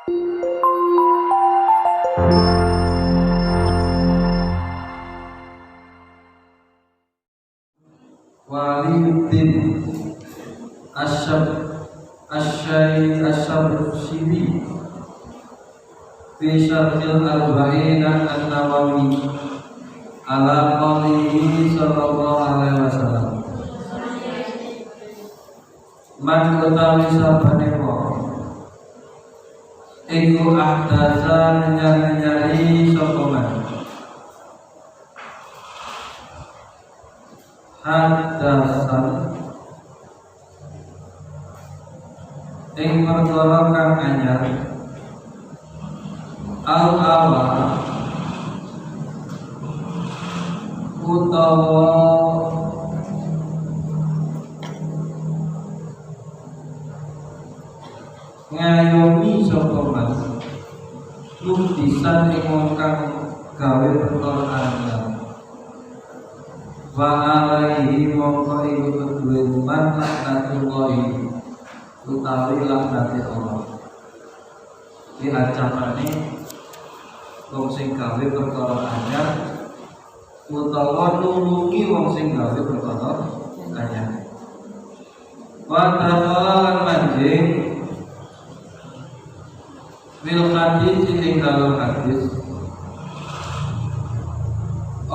Walidin Asy'ari fi syarhil arba'in an-Nawawi ala qaulihi sallallahu alaihi wasallam man utawi sabane wong iku ahdasa nyari sapa man hadasan ing perkara kang anyar al-awa utawa ngayomi sapa man ludisan ing wong kang gawe perkara anyar wa alaihi mongko iku kedue man laknatullahi utawi laknate Allah. Iki ancamane wong sing gawe perkara anyar utawa nulungi wong sing gawe perkara anyar. Wa ta'ala lan manjing bil hadis ing dalam hadis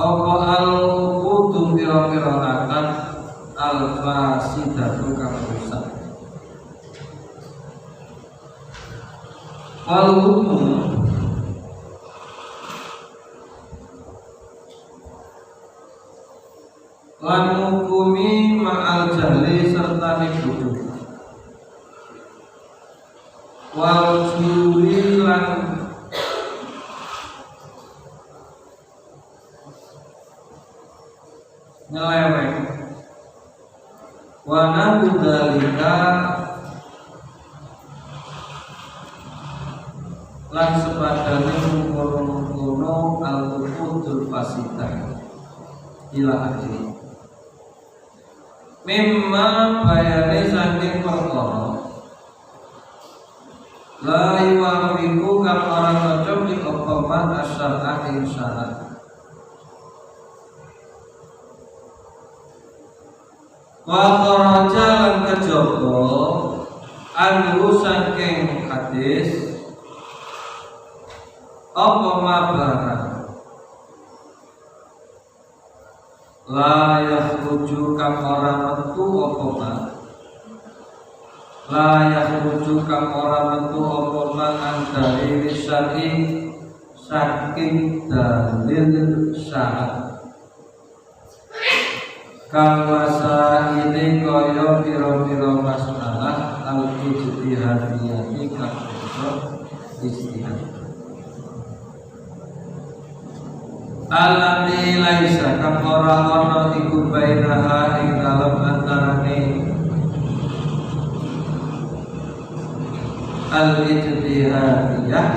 apa al-qudu pira-pira akan al-fasidatu kang rusak. Wal-hukum lan hukumi ma'al jahli serta bodoh. Wal juri lan nyeleweng wa nahu dzalika lan sepadane mungkono al-qudul fasidah ila akhir mimma bayane saking perkara la yuwafiqu kang ora cocok di man asyara ing syarat wa kharaja lan kejaba anhu saking hadis apa mabarang la yakhruju kang ora metu apa ma la yakhruju kang ora metu apa ma dari syar'i saking dalil syara' kang wasa ini kaya pira-pira masalah al-ijtihadiyati kang ijtihad alati laisa kang ora ana iku bainaha ing dalem antarane al-ijtihadiyah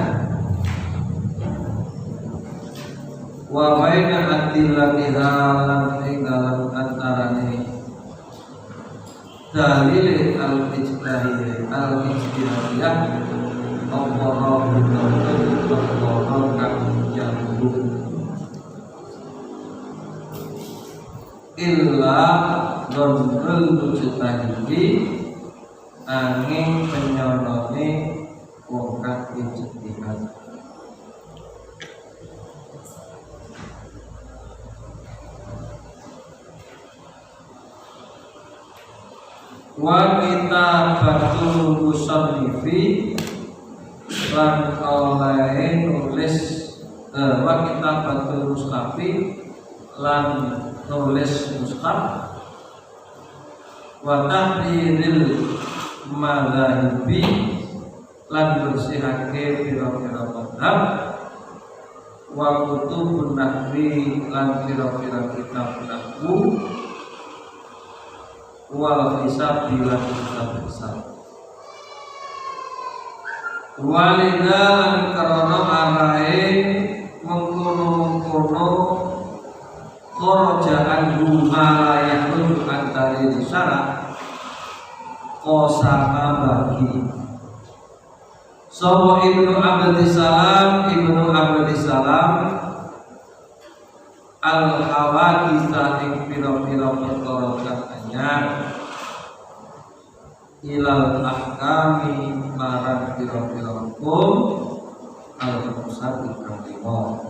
wa baina adillatiha lan ing dalem antarane dalil al-ijtihadiyah Allah kang nyambung illa dhonul mujtahidi angin penyonone wong kang ijtihad wa kitabatul musannifi lan oleh nulis wa kitabatul mustafi lan nulis mushaf wa tahriril madhahibi lan bersihake pira-pira madhab wa kutubun nahwi lan pira-pira kitab nahwu wal hisab bilan hisab walidan karena arahe mengkono-mengkono korjaan rumah yang menunjukkan dari syarat kosama bagi Sawa Ibnu Abdissalam al-hawaditha ing pira-pira perkara kang anyar ilal ahkami marang pira-pira hukum al-musati kang lima.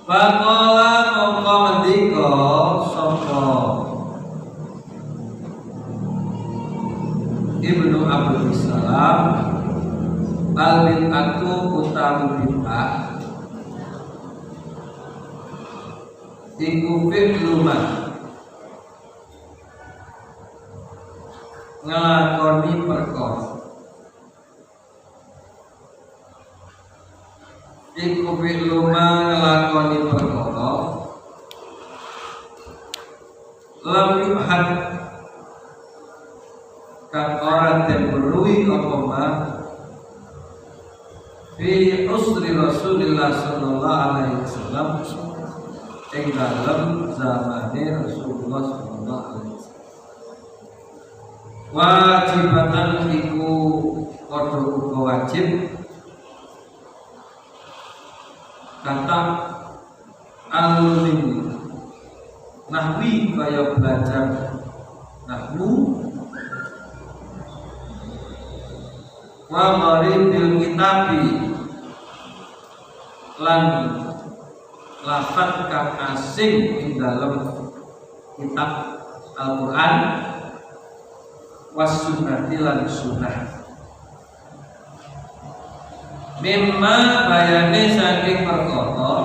Faqala mongko mendika sapa Ibnu Abdissalam al-bid'atu utawi bid'ah iku fi'lu ma nglakoni perkara iku fi'lu ma nglakoni perkara lam yuhad kang ora den perluwi apa mah fi usri Rasulillah sallallahu alaihi wasallam ing dalem zamane Rasulullah sallallahu alaihi wasallam. Wajibatan iku padha uga wajib kata al-ilmi nahwi kaya belajar nahwu wa gharibul kitabi lan lafaz kang asing ing dalam kitab Al-Qur'an was sunnati lan sunnah mimma bayane saking perkara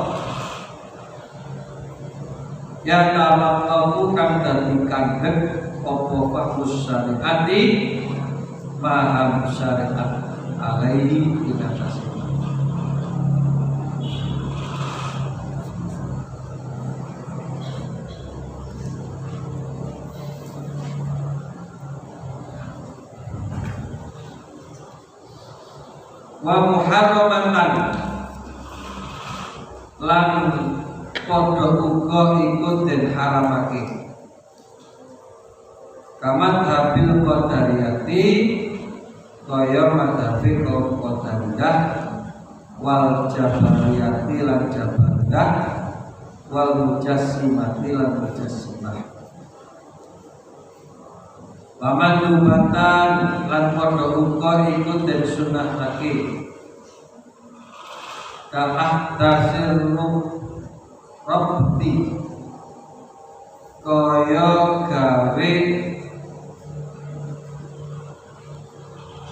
ya tawaqafu kang dadi kandhek apa fakus syariati paham syariat alaihi ing atas wa muharramatan lan padha uga ikut den haramake kamat habil qadariyati kaya madhabi kaum qadariyah wal jabariyati lan jabariyah wal mujassimati lan mujassimah Pamanubatan lan padha uga ikut den sunahake ka tasir rabbi kaya gawe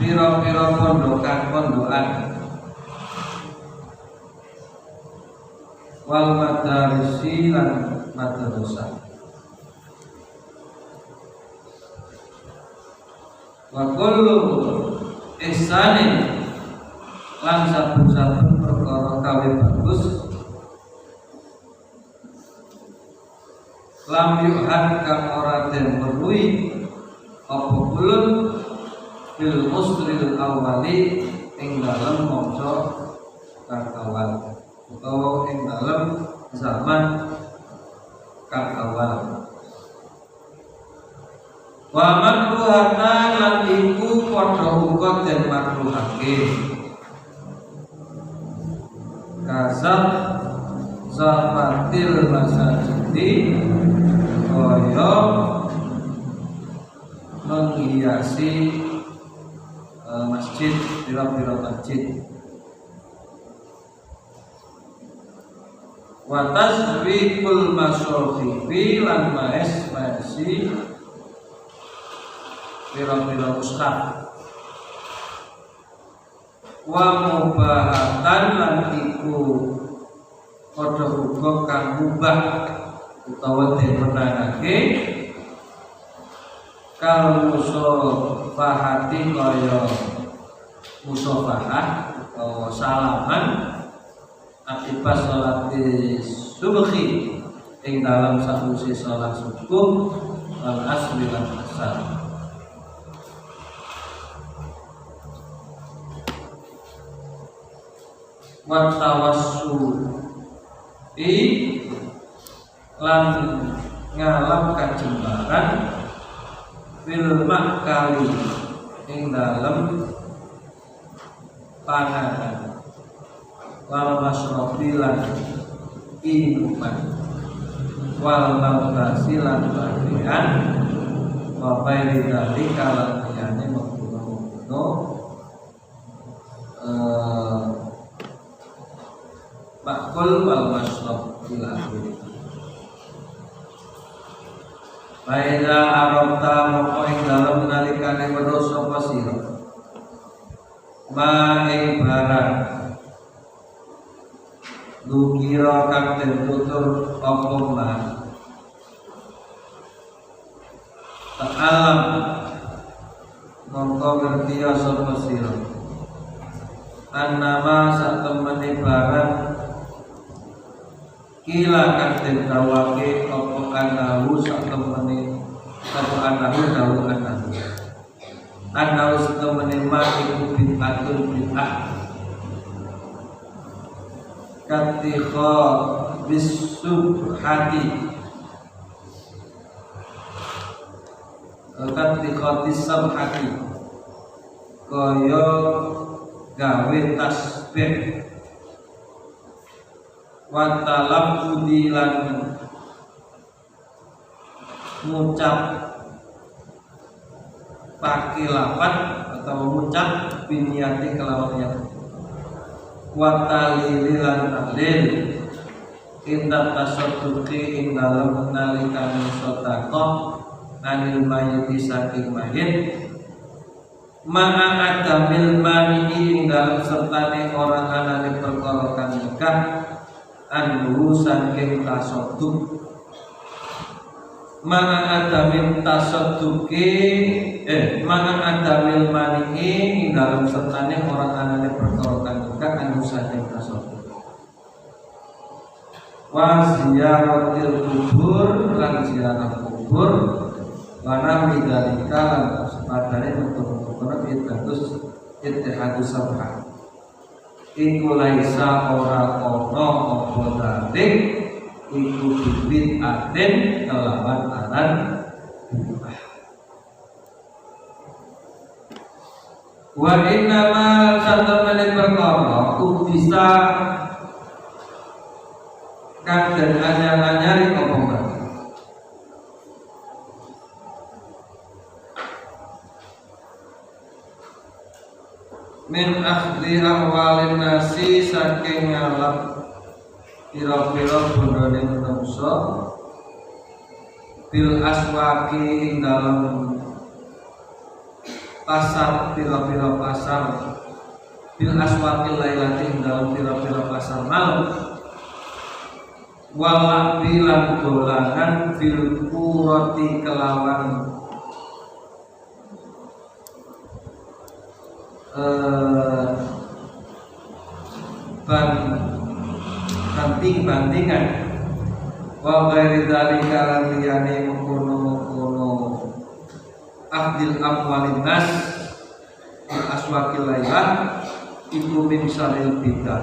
pira-pira pondokan-pondokan wal madarisi lan madrasah wa kullu ihsanin lan saben-saben perkara kawe bagus lam yuhad kang ora den perluwi apa kulun fil musril awali ing dalem mangsa kang awal utawa ing dalem zaman kang awal wa makruhatan lan iku padha uga den makruhake kasab zafatil masajidi kaya menghiasi masjid pira-pira masjid wa tasbiqul mashafifi lan maesi pira-pira mushaf wa mubahatan lan iku padha uga kang mubah utawa dimenangake kal musafahati kaya musafahah utawa salaman akibat salat subhi ing dalam sakwise salat subuh al asri lan asar wa tawassul lan ngalam kajembaran fil makali ing dalem panganan wal masrobi lan minuman wal malbasi lan pakaian wa bairi dalika lan liyane mengkono makul wal masrob ila akhirih. Baida arabta moko ing dalem nalikane weruh sapa sira ma ing barang dukira kang den tutur apa ma ta'alam mongko ngerti sapa sira annama satemene barang kila kang den dawake apa anahu satemene apa anahu dawu anahu satemene ma iku bid'atun bid'ah katikha bisubhati katikha tisabhati kaya gawe tasbih wa talaffudi lan ngucap pakai lafaz atau mengucap biniati kelawan yang wa talili lan tahlil inda tasadduqi ing dalem nalikane sedekah anil mayyit saking mayit ma'a adamil mani ing dalem sertane ora anane perkara kang nikah anhu saking tasadduq ma'a adamil tasadduqi ma'a adamil mani ing dalem sertane ora anane perkara kang nikah anhu saking tasadduq wa ziyaratil kubur lan ziarah kubur wana midalika lan sepadane untuk itatus ittihadus sabha iku laisa ora ono apa dalik iku bibit aten kelawan aran wa innama satamane perkara bisa kang den anyar-anyari apa mbak min akhli ahwalin nasi saking ngalap pira-pira bondone manungsa bil aswaqi ing dalem pasar pira-pira pasar bil aswaqi lailati ing dalem pira-pira pasar malam wala bilan dolanan bil qurati kelawan banding-bandingan wa ghairi dzalika lan liyane mengkono-mengkono akhdil amwalin nas bil aswaqil lailah iku min syaril bid'ah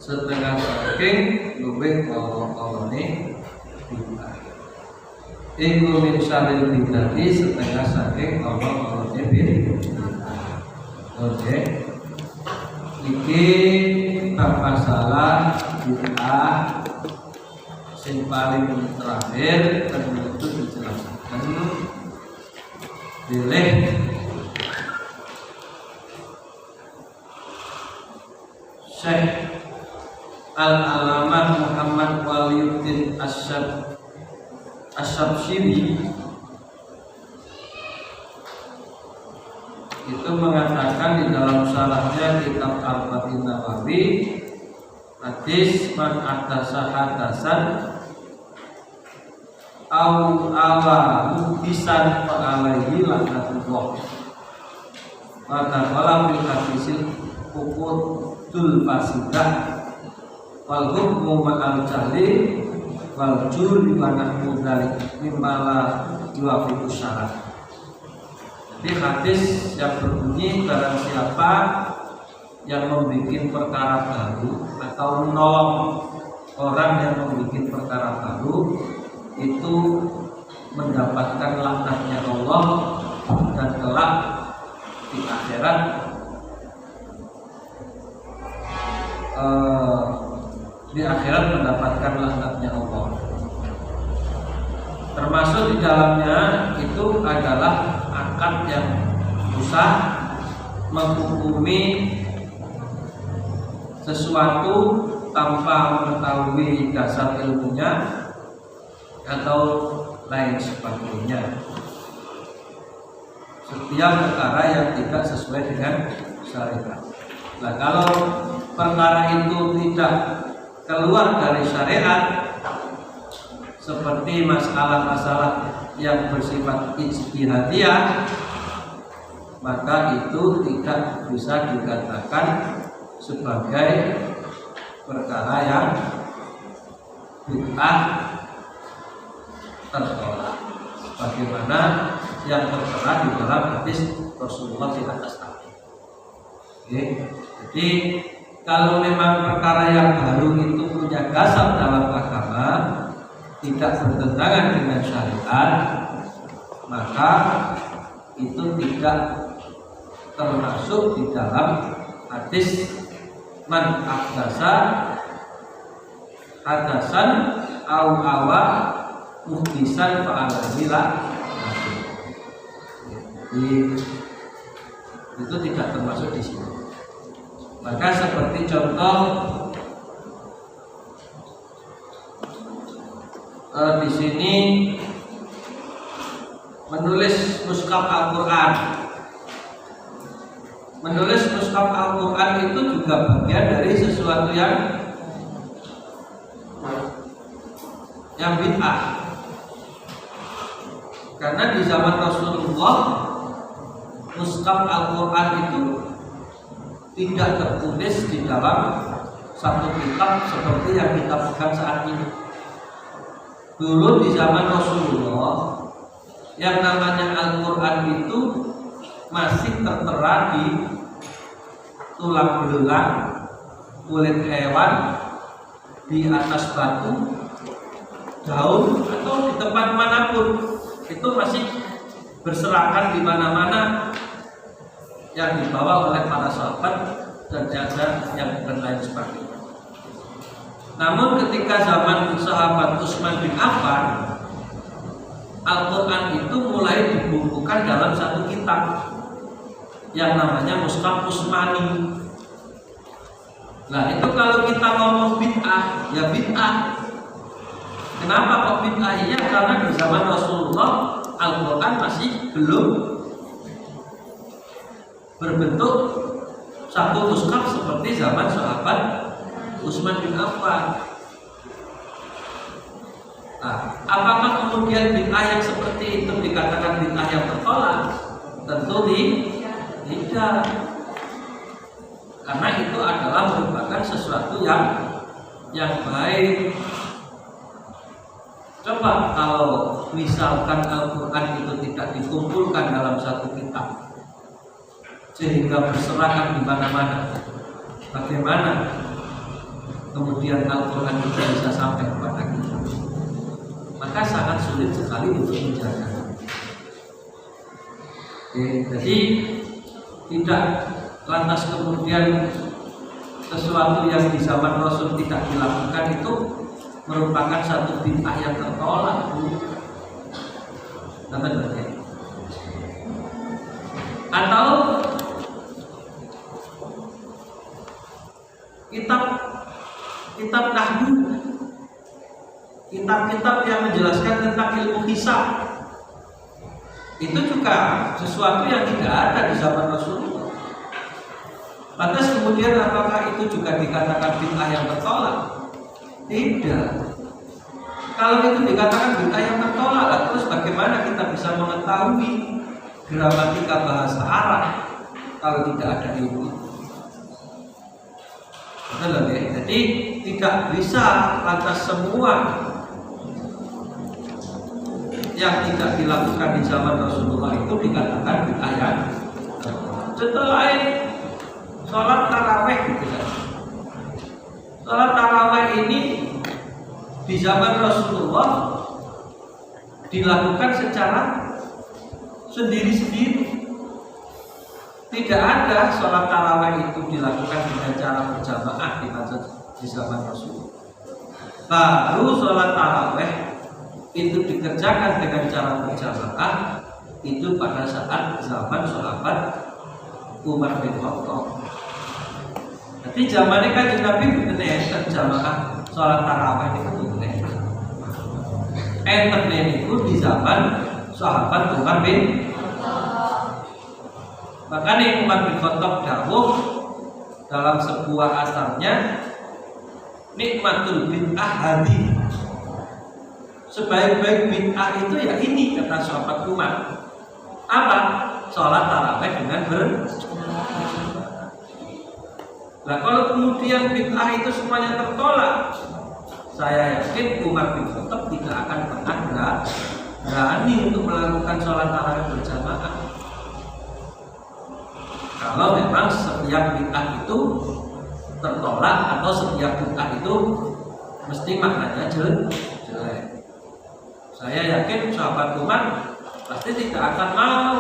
setengah saking luwih Allah-Allahne bid'ah iku min syaril bid'ah setengah saking Allah-Allahne bid'ah. Oke. Iki bab masalah bid'ah sing paling terakhir dan itu dijelaskan oleh Syekh Al-Alamah Muhammad Waliyuddin Asyabshiri itu mengatakan di dalam syarahnya kitab Arba'in Nawawi hadis man ahdasa hadasan au awa muhdisan fa alaihi laknatullah maka wala fil hadisil uqudul fasidah wal hukmu ma'al jahli wal juri wa nahmu dzalik mimma la yuwafiqu syara'. Di hadis yang berbunyi barang siapa yang membuat perkara baru atau menolong orang yang membuat perkara baru itu mendapatkan laknatnya Allah dan kelak di akhirat mendapatkan laknatnya Allah. Termasuk di dalamnya itu adalah akad yang susah menghukumi sesuatu tanpa mengetahui dasar ilmunya atau lain sebagainya. Setiap perkara yang tidak sesuai dengan syariat. Nah, kalau perkara itu tidak keluar dari syariat, seperti masalah-masalah yang bersifat ijtihadiyah, maka itu tidak bisa dikatakan sebagai perkara yang bid'ah tertolak, sebagaimana yang tertera di dalam hadis Rasulullah di atas tadi. Oke. Jadi kalau memang perkara yang baru itu punya dasar dalam agama, tidak bertentangan dengan syariat, maka itu tidak termasuk di dalam hadis man ahdatsa hadasan au awa muhdisan fa'alahila. Itu tidak termasuk di sini. Maka seperti contoh di sini menulis mushaf Al-Quran. Menulis mushaf Al-Quran itu juga bagian dari sesuatu yang bid'ah. Karena di zaman Rasulullah mushaf Al-Quran itu tidak tertulis di dalam satu kitab seperti yang kita pegang saat ini. Dulu di zaman Rasulullah yang namanya Al-Quran itu masih tertera di tulang belulang, kulit hewan, di atas batu, daun, atau di tempat manapun. Itu masih berserakan di mana-mana yang dibawa oleh para sahabat dan yang lain sebagainya. Namun ketika zaman sahabat Utsman bin Affan, Al-Quran itu mulai dibukukan dalam satu kitab yang namanya Mushaf Utsmani. Nah, itu kalau kita ngomong bid'ah, ya bid'ah. Kenapa kok bid'ah? Ya karena di zaman Rasulullah Al-Quran masih belum berbentuk satu mushaf seperti zaman sahabat Utsman bin Affan. Nah, apakah kemudian bid'ah yang seperti itu dikatakan bid'ah yang tertolak? Tentu tidak. Karena itu adalah merupakan sesuatu yang baik. Coba kalau misalkan Al-Quran itu tidak dikumpulkan dalam satu kitab sehingga berserakan di mana-mana, bagaimana kemudian Al-Quran itu bisa sampai kepada kita? Maka sangat sulit sekali untuk menjaga. Jadi tidak lantas kemudian sesuatu yang di zaman Rasul tidak dilakukan itu merupakan satu bid'ah yang tertolak. Atau kitab nahwu, kitab-kitab yang menjelaskan tentang ilmu hisab, itu juga sesuatu yang tidak ada di zaman Rasulullah. Lantas kemudian apakah itu juga dikatakan bid'ah yang tertolak? Tidak. Kalau itu dikatakan bid'ah yang tertolak, terus bagaimana kita bisa mengetahui gramatika bahasa Arab kalau tidak ada ilmu itu? Jadi tidak bisa lantas semua yang tidak dilakukan di zaman Rasulullah itu dikatakan bid'ah yang tertolak. Contoh lain, sholat taraweh gitu kan. Sholat taraweh ini di zaman Rasulullah dilakukan secara sendiri-sendiri. Tidak ada sholat tarawih itu dilakukan dengan cara berjamaah di zaman Rasul. Baru sholat tarawih itu dikerjakan dengan cara berjamaah itu pada saat zaman sahabat Umar bin Khattab. Jadi zamannya kan Nabi benar jamaah sholat tarawih itu benar. Enten itu di zaman sahabat Umar bin Khattab. Makanya Umar bin Khattab dawuh dalam sebuah asarnya, nikmatul bid'ah hadi. Sebaik-baik bid'ah itu ya ini, kata sahabat Umar. Apa? Sholat tarawih dengan berjamaah. Nah kalau kemudian bid'ah itu semuanya tertolak, saya yakin Umar bin Khattab tidak akan pernah berani untuk melakukan sholat tarawih berjamaah. Kalau memang setiap bid'ah itu tertolak atau setiap bid'ah itu mesti maknanya jelek. Saya yakin sahabat Umar pasti tidak akan mau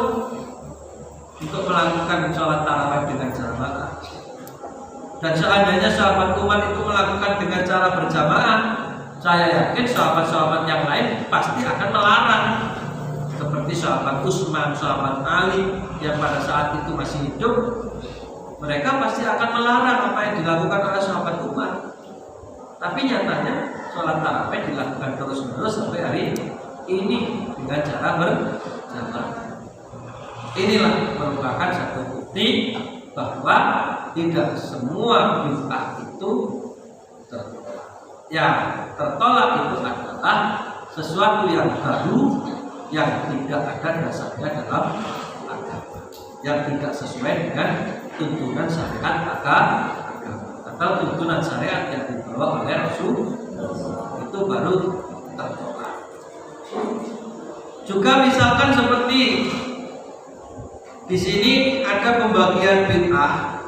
untuk melakukan sholat tarawih dengan jamaah. Dan seandainya sahabat Umar itu melakukan dengan cara berjamaah, saya yakin sahabat-sahabat yang lain pasti akan melarang. Seperti sahabat Utsman, sahabat Ali yang pada saat itu masih hidup, mereka pasti akan melarang apa yang dilakukan oleh sahabat Umar. Tapi nyatanya sholat tarawih dilakukan terus-menerus sampai hari ini dengan cara berjamaah. Inilah merupakan satu bukti bahwa tidak semua bid'ah itu tertolak. Yang tertolak itu adalah sesuatu yang baru yang tidak ada dasarnya dalam agama, yang tidak sesuai dengan tuntunan syariat agama atau tuntunan syariat yang dibawa oleh Rasul, itu baru tertolak. Juga misalkan seperti di sini ada pembagian bid'ah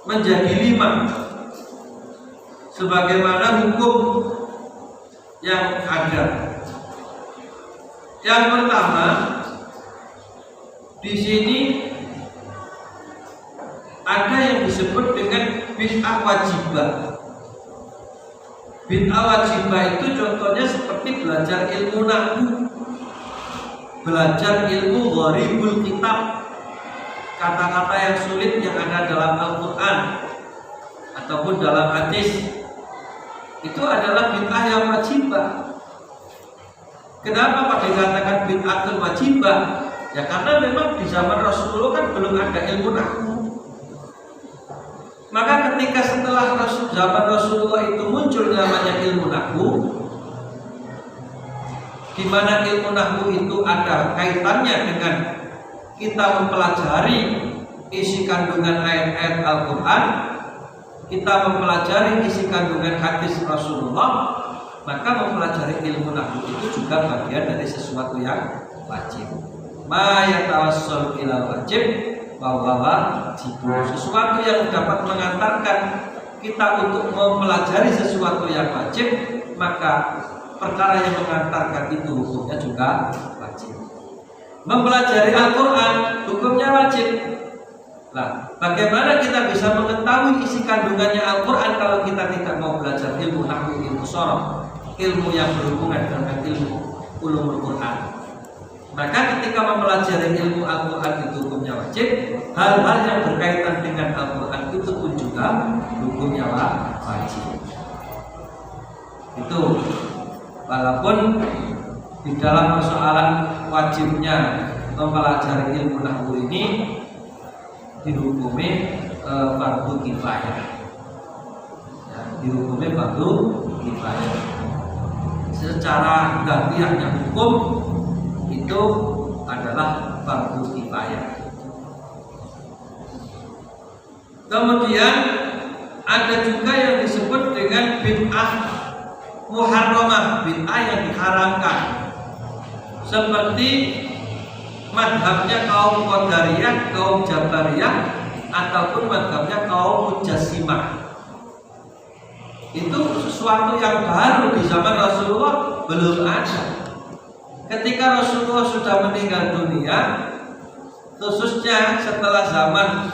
menjadi 5 sebagaimana hukum yang ada. Yang pertama, di sini ada yang disebut dengan bid'ah wajibah. Bid'ah wajibah itu contohnya seperti belajar ilmu nahwu, belajar ilmu gharibul kitab, kata-kata yang sulit yang ada dalam Al-Quran ataupun dalam hadis. Itu adalah bid'ah yang wajibah. Kenapa pada dikatakan bid'ah wajibah? Ya karena memang di zaman Rasulullah kan belum ada ilmu nahwu. Maka ketika setelah zaman Rasulullah itu muncul namanya ilmu nahwu, di mana ilmu nahwu itu ada kaitannya dengan kita mempelajari isi kandungan ayat-ayat Al-Quran, kita mempelajari isi kandungan hadis Rasulullah, maka mempelajari ilmu nahwu itu juga bagian dari sesuatu yang wajib. Ma yatawassul ilal wajib bahwa wajib, sesuatu yang dapat mengantarkan kita untuk mempelajari sesuatu yang wajib, maka perkara yang mengantarkan itu hukumnya juga wajib. Mempelajari Al-Quran hukumnya wajib. Nah, bagaimana kita bisa mengetahui isi kandungannya Al-Quran kalau kita tidak mau belajar ilmu nahwu, ilmu sorof, ilmu yang berhubungan dengan ilmu ulumul Quran? Maka ketika mempelajari ilmu Al-Quran itu hukumnya wajib. Hal-hal yang berkaitan dengan Al-Quran itu pun juga hukumnya wajib. Itu walaupun di dalam persoalan wajibnya mempelajari ilmu nahwu ini dihukumi fardu kifayah, ya, dihukumi fardu kifayah. Secara gantiannya hukum itu adalah fardu kifayah. Kemudian ada juga yang disebut dengan bid'ah muharramah, bid'ah yang diharamkan, seperti madhabnya kaum Qadariyah, kaum Jabariyah, ataupun madhabnya kaum Mujassimah. Itu sesuatu yang baru di zaman Rasulullah belum ada. ketika Rasulullah sudah meninggal dunia, khususnya setelah zaman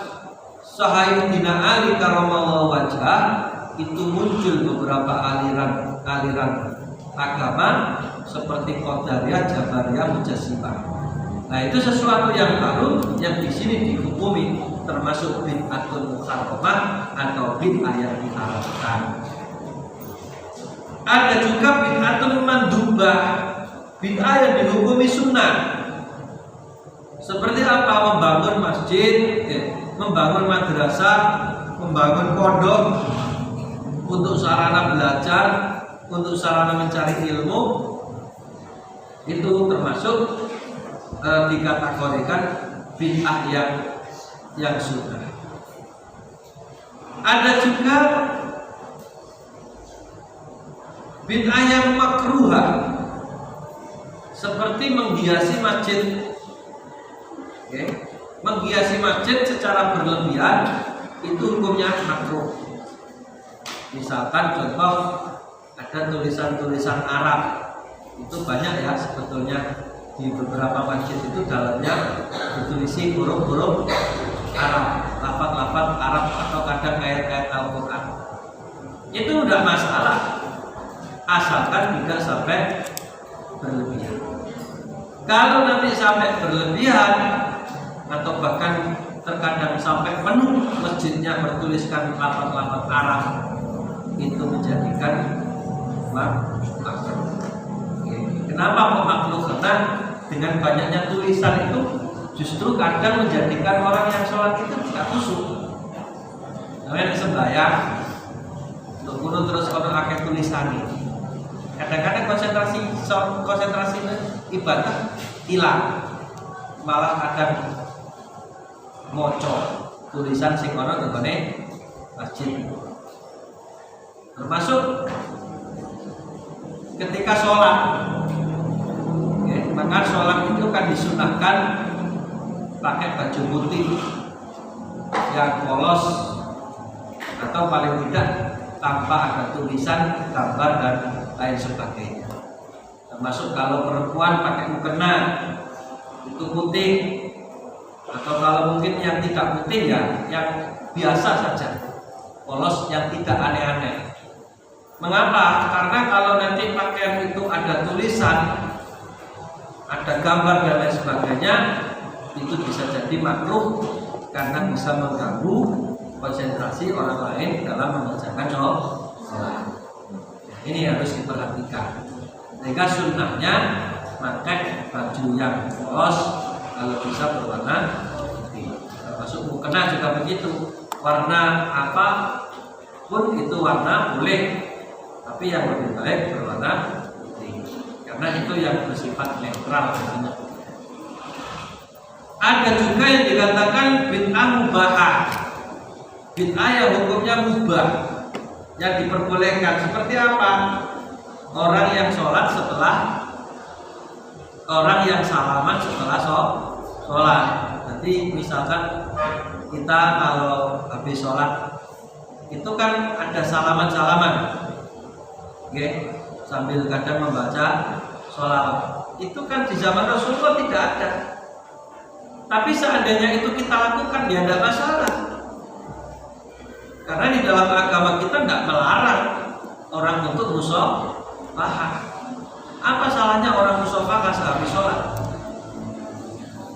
Sayyidina Ali karramallahu wajhah, itu muncul beberapa aliran agama seperti Qadariyah, Jabariyah, Mujassimah. Nah, itu sesuatu yang baru yang di sini dihukumi termasuk bid'atun muharramah atau bid'ah yang diharamkan. Ada juga bid'atun mandubah, bid'ah yang dihukumi sunnah. Seperti apa? Membangun masjid, membangun madrasah, membangun pondok untuk sarana belajar, untuk sarana mencari ilmu, itu termasuk dikategorikan bid'ah yang sunnah. Ada juga bid'ah yang makruhah, seperti menghiasi masjid. Menghiasi masjid secara berlebihan itu hukumnya makruh. Misalkan contoh, ada tulisan-tulisan Arab, itu banyak ya sebetulnya di beberapa masjid itu dalamnya ditulisi huruf-huruf Arab, lafaz-lafaz Arab atau kadang ayat-ayat Al-Quran. Itu tidak masalah, asalkan tidak sampai berlebihan. Kalau nanti sampai berlebihan atau bahkan terkadang sampai penuh masjidnya bertuliskan lafaz-lafaz Arab, itu menjadikan makruh. Kenapa kok makruh? Karena dengan banyaknya tulisan itu justru kadang menjadikan orang yang sholat itu tidak khusyuk. Namanya sembahyang, untuk terus orang pakai tulisan ini. Kadang-kadang konsentrasi ibadah hilang, malah kadang moco tulisan sing ana nggone masjid. Termasuk ketika sholat, maka sholat itu kan disunahkan pakai baju putih yang polos atau paling tidak tanpa ada tulisan, gambar dan lain sebagainya. Termasuk kalau perempuan pakai mukena itu putih, atau kalau mungkin yang tidak putih ya yang biasa saja, polos yang tidak aneh-aneh. Mengapa? Karena kalau nanti pakaian itu ada tulisan, ada gambar dan lain sebagainya, itu bisa jadi makruh karena bisa mengganggu konsentrasi orang lain dalam mengerjakan sholat. Ini harus diperhatikan. Jika sunnahnya pakai baju yang polos, kalau bisa berwarna putih. Termasuk mukena juga begitu. Warna apa pun itu warna boleh, tapi yang lebih baik berwarna putih, karena itu yang bersifat netral. Ada juga yang dikatakan bid'ah mubahah, bid'ah yang hukumnya mubah, yang diperbolehkan. Seperti apa? Orang yang sholat setelah, orang yang salaman setelah sholat. Jadi misalkan kita kalau habis sholat itu kan ada salaman-salaman, sambil kadang membaca sholawat. Itu kan di zaman Rasulullah tidak ada. Tapi seandainya itu kita lakukan, ya tidak masalah. Karena di dalam agama kita tidak melarang orang untuk mushafahah. Apa salahnya orang mushafahah sehabis sholat?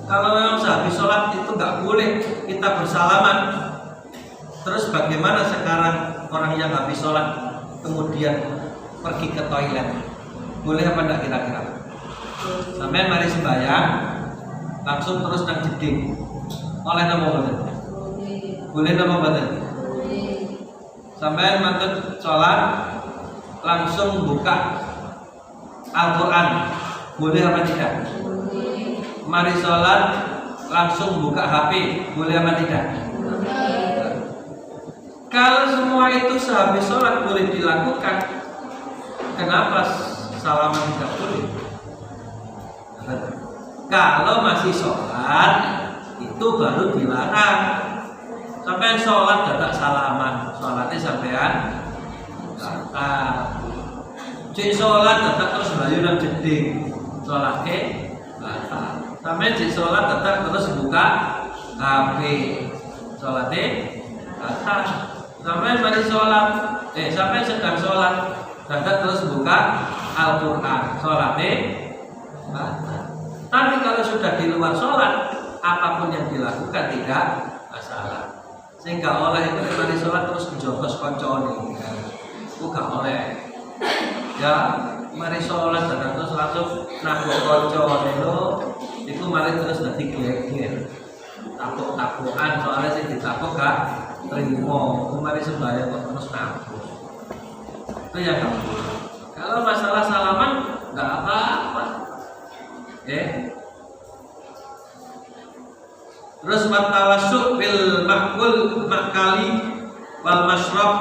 Kalau memang sehabis sholat itu nggak boleh kita bersalaman, terus bagaimana sekarang orang yang habis sholat kemudian pergi ke toilet? Boleh apa enggak kira-kira? Sampai mari sembahyang langsung terus nang jeding. Oleh nama badan? Boleh nama badan? Sampai mantep sholat langsung buka Al-Quran, boleh apa tidak? Mari sholat langsung buka HP, boleh apa tidak? Kalau semua itu sehabis sholat boleh dilakukan, kenapa salaman tidak boleh? Kalau masih sholat itu baru dilarang. Sampai sholat tidak salaman, sholatnya sampean cek sholat tidak terus bayu nang jeding, Sholatnya batal. Sampai di sholat tetap terus buka HP. Sholatnya batal. Sampai mari sholat, sampai sedang sholat tetap terus buka Al-Quran. Sholatnya batal. Tapi kalau sudah di luar sholat, apapun yang dilakukan tidak masalah. Sehingga oleh itu mari sholat terus dijogos koncone, bukan oleh. Ya, mari sholat dan terus langsung nabok koncone itu mari terus nanti geger. Tapuk-tapukan soalnya sih ditapuk gak terima. Mari sembahyang kok terus nabok. Itu yang kamu. Kalau masalah salaman nggak apa-apa. Terus matawasuk bil makul makali wal mashrab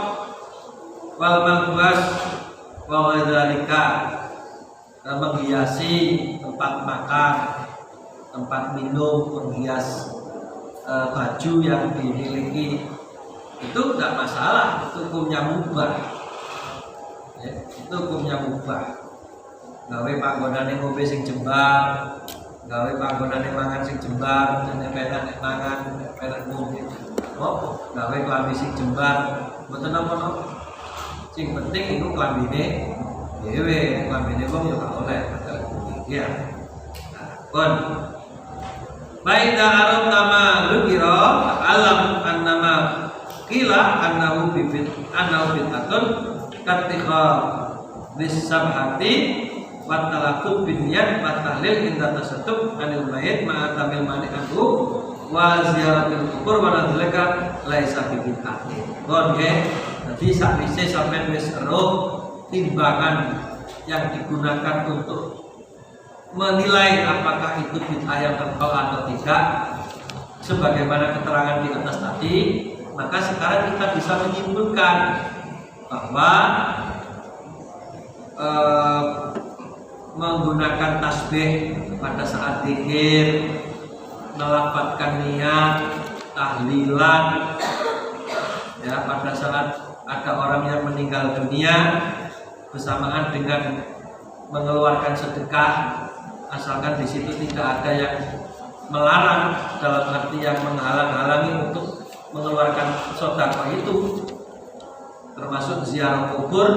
wal malbas wa dzalika, menghiasi tempat makan, tempat minum, menghias baju yang dimiliki itu tidak masalah, itu hukumnya mubah. Itu hukumnya mubah. Gawe panggonane ngombe sing jembar, gawe panggonane mangan sing jembar, nenek mangan, nenek ngombe. Oh, gawe klambi sing jembar, mboten napa-napa. Sing penting iku klambine dhewe, klambine wong yo gak oleh ya. Kon. Baida arab nama lukira alam annama qila annahu bid'atun katikha bisabhati wa talaqut bin yad wa tahlil inda tasadduk anil mayit ma tamil mani anhu wa ziyaratul kubur wa nadzalika laisa bid'atin. Kon nggih, dadi sakwise sampeyan wis eruh timbangan yang digunakan untuk menilai apakah itu bid'ah yang tertolak atau tidak, sebagaimana keterangan di atas tadi, maka sekarang kita bisa menyimpulkan bahwa menggunakan tasbih pada saat zikir, melafadzkan niat, tahlilan, ya pada saat ada orang yang meninggal dunia bersamaan dengan mengeluarkan sedekah, asalkan di situ tidak ada yang melarang dalam arti yang menghalang-halangi untuk mengeluarkan sedekah itu, termasuk ziarah kubur,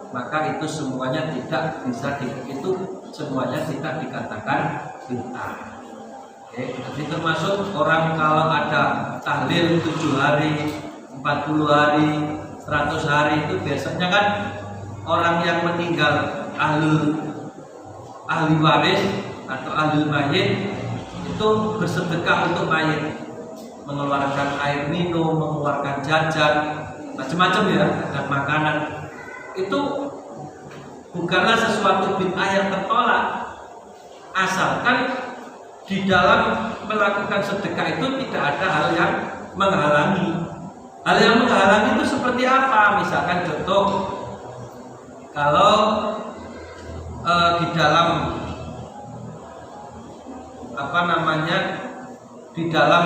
maka itu semuanya tidak bisa semuanya tidak dikatakan bid'ah. Jadi termasuk orang kalau ada tahlil 7 hari, 40 hari, 100 hari itu biasanya kan orang yang meninggal ahli waris atau ahli mayit itu bersedekah untuk mayit, mengeluarkan air minum, mengeluarkan jajan, macam-macam ya, dan makanan. Itu bukanlah sesuatu bid'ah yang tertolak, asalkan di dalam melakukan sedekah itu tidak ada hal yang menghalangi. Hal yang menghalangi itu seperti apa? Misalkan contoh, kalau di dalam di dalam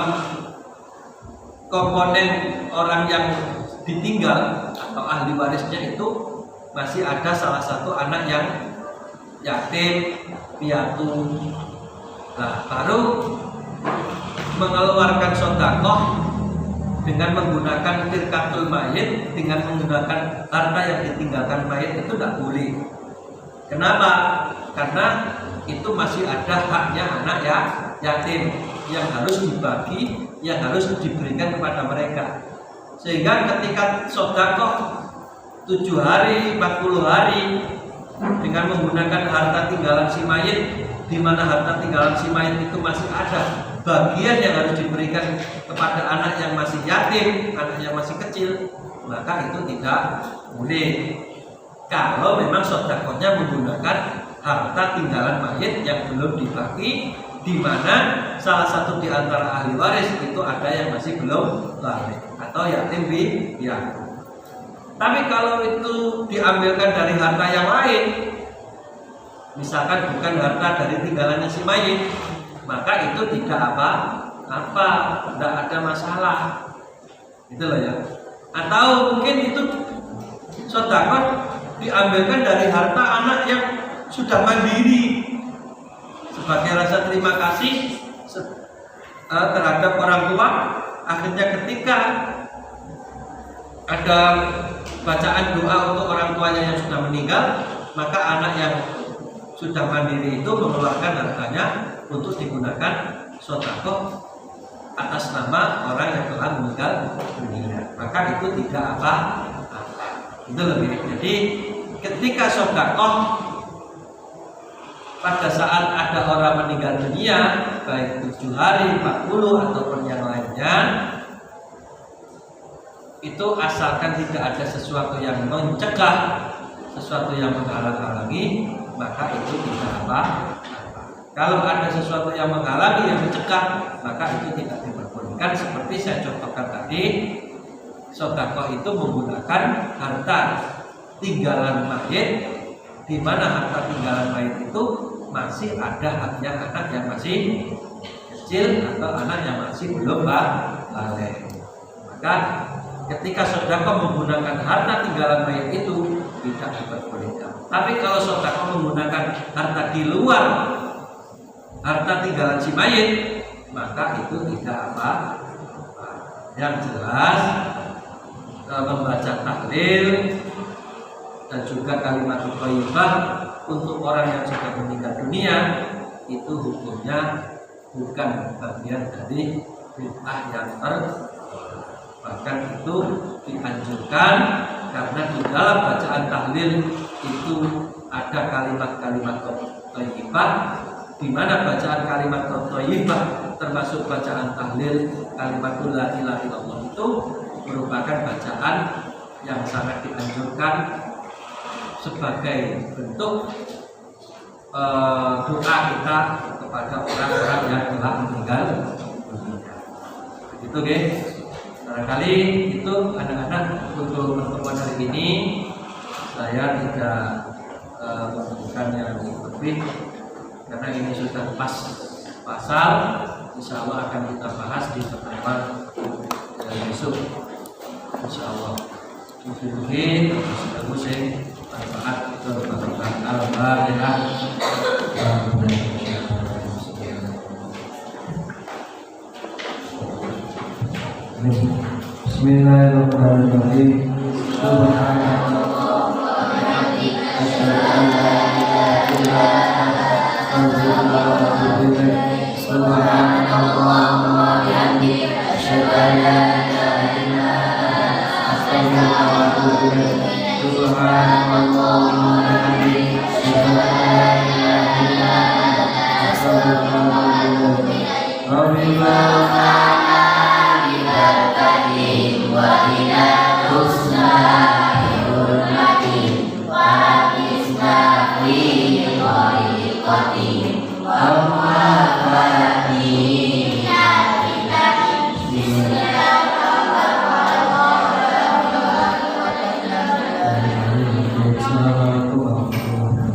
komponen orang yang ditinggal atau ahli warisnya itu masih ada salah satu anak yang yatim, piatu. Nah, baru mengeluarkan sedekah dengan menggunakan tirkatul mayit, dengan menggunakan harta yang ditinggalkan mayit itu tidak boleh. Kenapa? Karena itu masih ada haknya anak ya yatim yang harus dibagi, yang harus diberikan kepada mereka. Sehingga ketika sedekah 7 hari, 40 hari dengan menggunakan harta tinggalan si mayit, di mana harta tinggalan si mayit itu masih ada bagian yang harus diberikan kepada anak yang masih yatim, anak yang masih kecil, maka itu tidak boleh. Kalau memang sedekahnya menggunakan harta tinggalan mayit yang belum dibagi, di mana salah satu di antara ahli waris itu ada yang masih belum balik atau yatim piatu. Tapi kalau itu diambilkan dari harta yang lain, misalkan bukan harta dari tinggalannya si mayit, maka itu tidak tidak ada masalah, gitu loh ya. Atau mungkin itu sedekah diambilkan dari harta anak yang sudah mandiri, sebagai rasa terima kasih terhadap orang tua. Akhirnya ketika ada bacaan doa untuk orang tuanya yang sudah meninggal, maka anak yang sudah mandiri itu mengeluarkan hartanya untuk digunakan sedekah atas nama orang yang telah meninggal dunia. Maka itu tidak apa-apa. Itu lebih. Jadi ketika sedekah pada saat ada orang meninggal dunia, baik 7 hari, 40 ataupun yang lainnya, itu asalkan tidak ada sesuatu yang mencegah, sesuatu yang menghalang-halangi, maka itu tidak apa-apa. Kalau ada sesuatu yang menghalangi, yang mencegah, maka itu tidak diperbolehkan. Seperti saya contohkan tadi, sedekah itu menggunakan harta tinggalan mayit, di mana harta tinggalan mayit itu masih ada haknya anak yang masih kecil atau anak yang masih belum balik. Maka ketika sedekah menggunakan harta tinggalan mayit itu tidak diperbolehkan. Tapi kalau sedekah menggunakan harta di luar harta tinggalan si mayit, maka itu tidak apa-apa. Yang jelas membaca tahlil dan juga kalimat thayyibah untuk orang yang sudah meninggal dunia itu hukumnya bukan bagian dari bid'ah yang bahkan itu dianjurkan, karena di dalam bacaan tahlil itu ada kalimat-kalimat thayyibah, di mana bacaan kalimat thayyibah termasuk bacaan tahlil kalimatul la ilaha illallah itu merupakan bacaan yang sangat dianjurkan sebagai bentuk doa kita kepada orang-orang yang telah meninggal dunia. Begitu guys. Barangkali itu anak-anak untuk pertemuan hari ini saya tidak menemukan yang lebih, karena ini sudah pas pasal. Insya Allah akan kita bahas di pertemuan besok. Insya Allah. Mungkin musik manfaat itu bermanfaat. Al-Fatihah. Bismillahirrahmanirrahim. Subhanallah wa bihamdihi, asyhadu an la ilaha illa anta, subhanallah wa bihamdihi, asyhadu an la ilaha illa anta, astaghfiruka wa atubu ilaik. Subhanallah wa bihamdihi, asyhadu an la ilaha illa anta, astaghfiruka wa atubu ilaik. Rabbil wa ila husna hurmati wa isna fi qati wa mu'afati ya ilahi bismillahirrahmanirrahim.